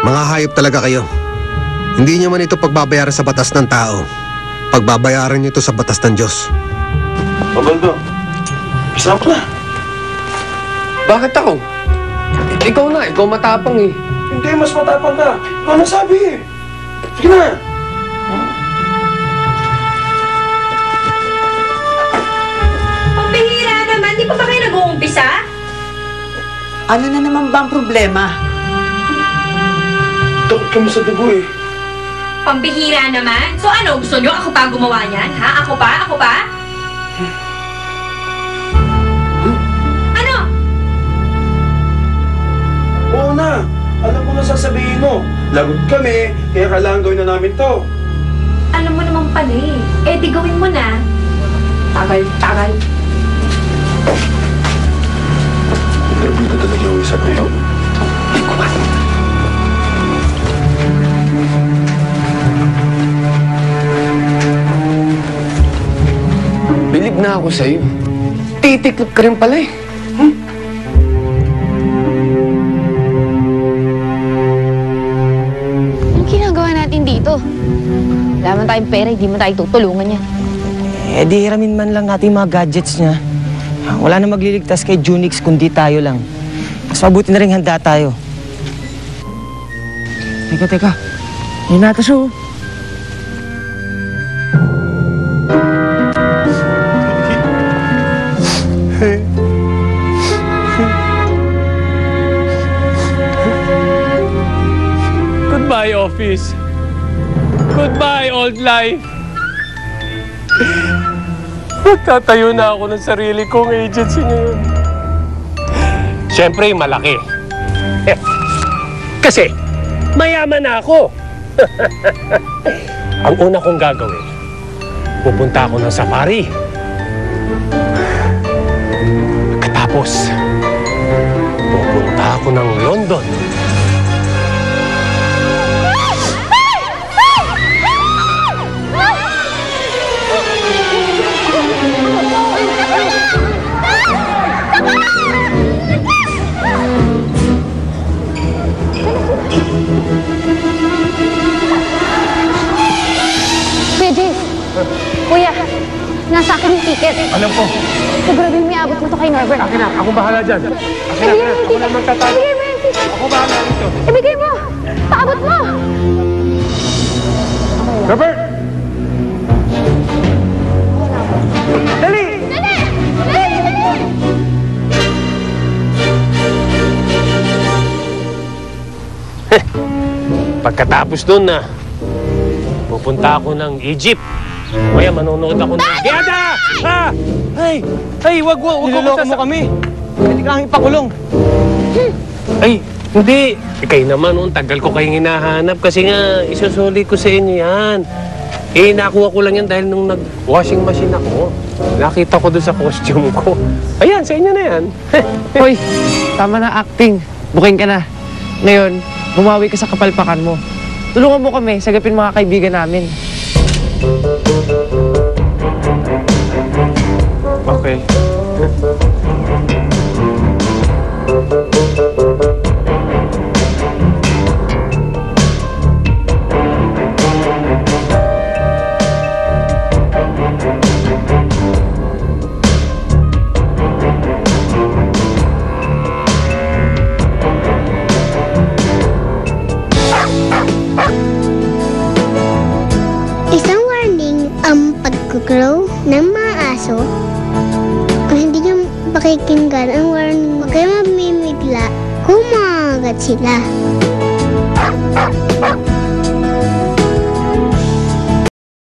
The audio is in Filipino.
Mga hayop talaga kayo. Hindi niyo man ito pagbabayaran sa batas ng tao. Pagbabayaran niyo ito sa batas ng Diyos. Pabaldo, isa ko na. Bakit ako? Ikaw na, ikaw matapang eh. Hindi, mas matapang ka. Ano sabi? Sige na. Pambihira naman, di pa ba kayo nag-uumpisa? Ano na naman ba ang problema? Takot ka mo sa dugo eh. Pambihira naman? So ano, gusto nyo ako pa gumawa niyan? Ha? Ako pa? Ako pa? Ano? Oo na. Alam ko na sasabihin mo. Lagot kami, kaya kailangan gawin na namin to. Alam mo naman pala eh. Eh, di gawin mo na. Tagal, tagal. Grabe ka talaga yung isa ko. Hindi ko ba? Bilib na ako sa'yo. Titiklop ka rin pala eh. Anong ginagawa natin dito? Wala man tayong pera, hindi man tayo tutulungan yan. Eh di hiramin man lang natin yung mga gadgets niya. Wala na magliligtas kay Junix kundi tayo lang. Mas mabuti na rin handa tayo. Teka. May natas oh. Goodbye, office. Goodbye, old life. Magtatayo na ako ng sarili kong agency ngayon. Siyempre, malaki. Kasi, mayaman na ako. Ang una kong gagawin, pupunta ako ng safari. Pagkatapos, pupunta ako ng London. Kuya, nasa akin yung ticket. Alam ko. Siguraduhin may abot mo to kay Norbert. Akin na, ako bahala dyan. Akin na, ako na magtatalo. Ibigay mo yung ticket. Ako bahala dito. Ibigay mo! Paabot mo! Robert! Dali! Dali! Dali! Dali! Pagkatapos doon na, pupunta ako ng Egypt. Kaya manonood ako ng Geda! Ha! Ay, wag Niloloko mo kami. Pwede ka lang ipakulong. Ay, hindi. Kayo naman, tagal ko kayong hinahanap kasi nga, isusuli ko sa inyo yan. Eh, nakuha ko lang yan dahil nung nag-washing machine ako. Nakita ko doon sa costume ko. Ayan, sa inyo na yan. Hoy, tama na acting. Buking ka na. Ngayon, bumawi ka sa kapalpakan mo. Tulungan mo kami, sagapin mga kaibigan namin. Okay. Isang warning ang pag-grow ng mga aso. Kung hindi nyo pakikinggan ang warning, huwag kayo mamimigla kung makagat sila.